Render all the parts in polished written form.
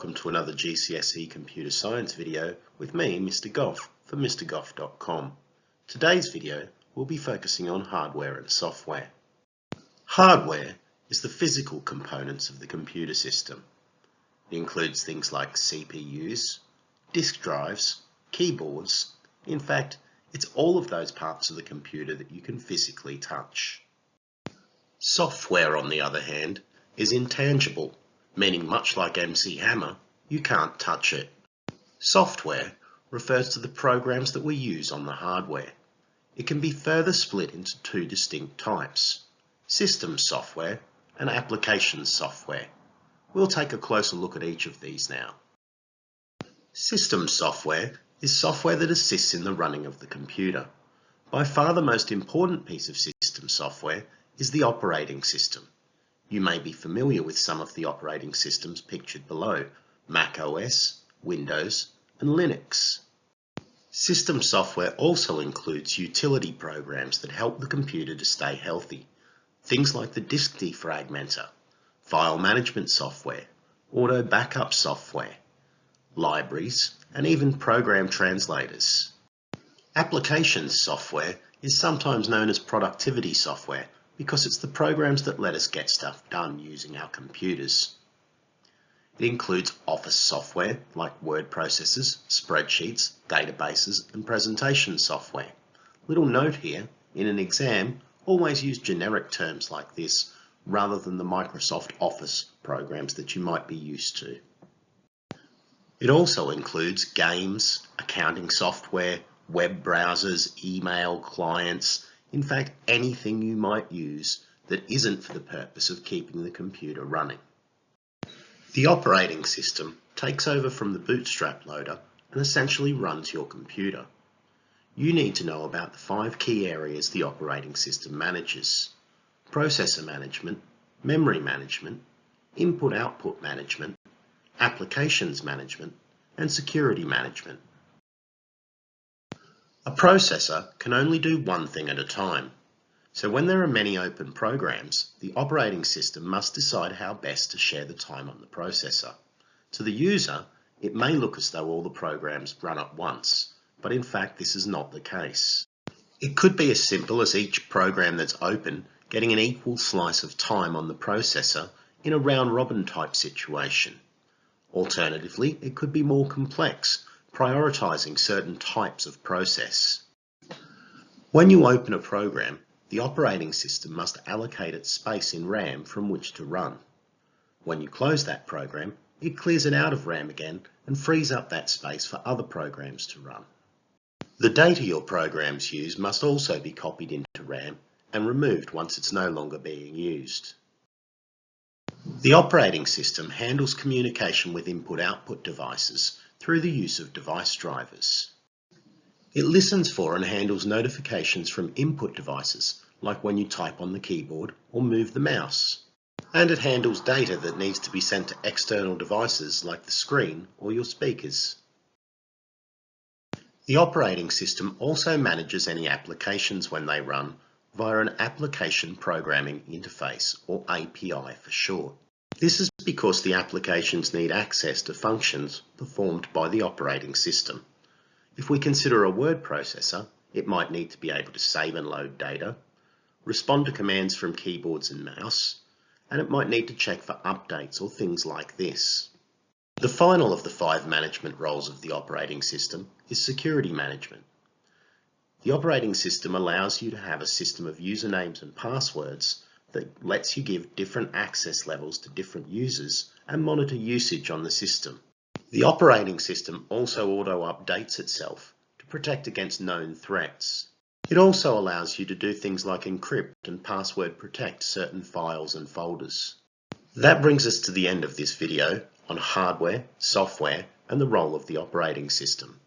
welcome to another GCSE Computer Science video with me, Mr Goff, from MrGoff.com. Today's video will be focusing on hardware and software. Hardware is the physical components of the computer system. It includes things like CPUs, disk drives, keyboards. In fact, it's all of those parts of the computer that you can physically touch. Software, on the other hand, is intangible, meaning much like MC Hammer, you can't touch it. Software refers to the programs that we use on the hardware. It can be further split into two distinct types: system software and application software. We'll take a closer look at each of these now. System software is software that assists in the running of the computer. By far the most important piece of system software is the operating system. You may be familiar with some of the operating systems pictured below: Mac OS, Windows, and Linux. System software also includes utility programs that help the computer to stay healthy. Things like the disk defragmenter, file management software, auto backup software, libraries, and even program translators. Applications software is sometimes known as productivity software because it's the programs that let us get stuff done using our computers. It includes office software like word processors, spreadsheets, databases, and presentation software. Little note here, in an exam, always use generic terms like this rather than the Microsoft Office programs that you might be used to. It also includes games, accounting software, web browsers, email clients, in fact anything you might use that isn't for the purpose of keeping the computer running. The operating system takes over from the bootstrap loader and essentially runs your computer. You need to know about the 5 key areas the operating system manages: processor management, memory management, input-output management, applications management, and security management. A processor can only do one thing at a time, so when there are many open programs, the operating system must decide how best to share the time on the processor. To the user, it may look as though all the programs run at once, but in fact this is not the case. It could be as simple as each program that's open getting an equal slice of time on the processor in a round-robin type situation. Alternatively, it could be more complex, prioritizing certain types of process. When you open a program, the operating system must allocate its space in RAM from which to run. When you close that program, it clears it out of RAM again and frees up that space for other programs to run. The data your programs use must also be copied into RAM and removed once it's no longer being used. The operating system handles communication with input-output devices through the use of device drivers. It listens for and handles notifications from input devices, like when you type on the keyboard or move the mouse. And it handles data that needs to be sent to external devices like the screen or your speakers. The operating system also manages any applications when they run via an Application Programming Interface, or API for short. This is because the applications need access to functions performed by the operating system. If we consider a word processor, it might need to be able to save and load data, respond to commands from keyboards and mouse, and it might need to check for updates or things like this. The final of the 5 management roles of the operating system is security management. The operating system allows you to have a system of usernames and passwords that lets you give different access levels to different users and monitor usage on the system. The operating system also auto-updates itself to protect against known threats. It also allows you to do things like encrypt and password protect certain files and folders. That brings us to the end of this video on hardware, software, and the role of the operating system.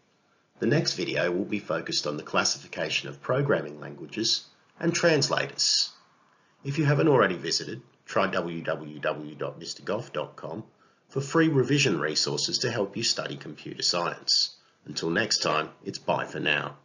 The next video will be focused on the classification of programming languages and translators. If you haven't already visited, try www.mrgoff.com for free revision resources to help you study computer science. Until next time, it's bye for now.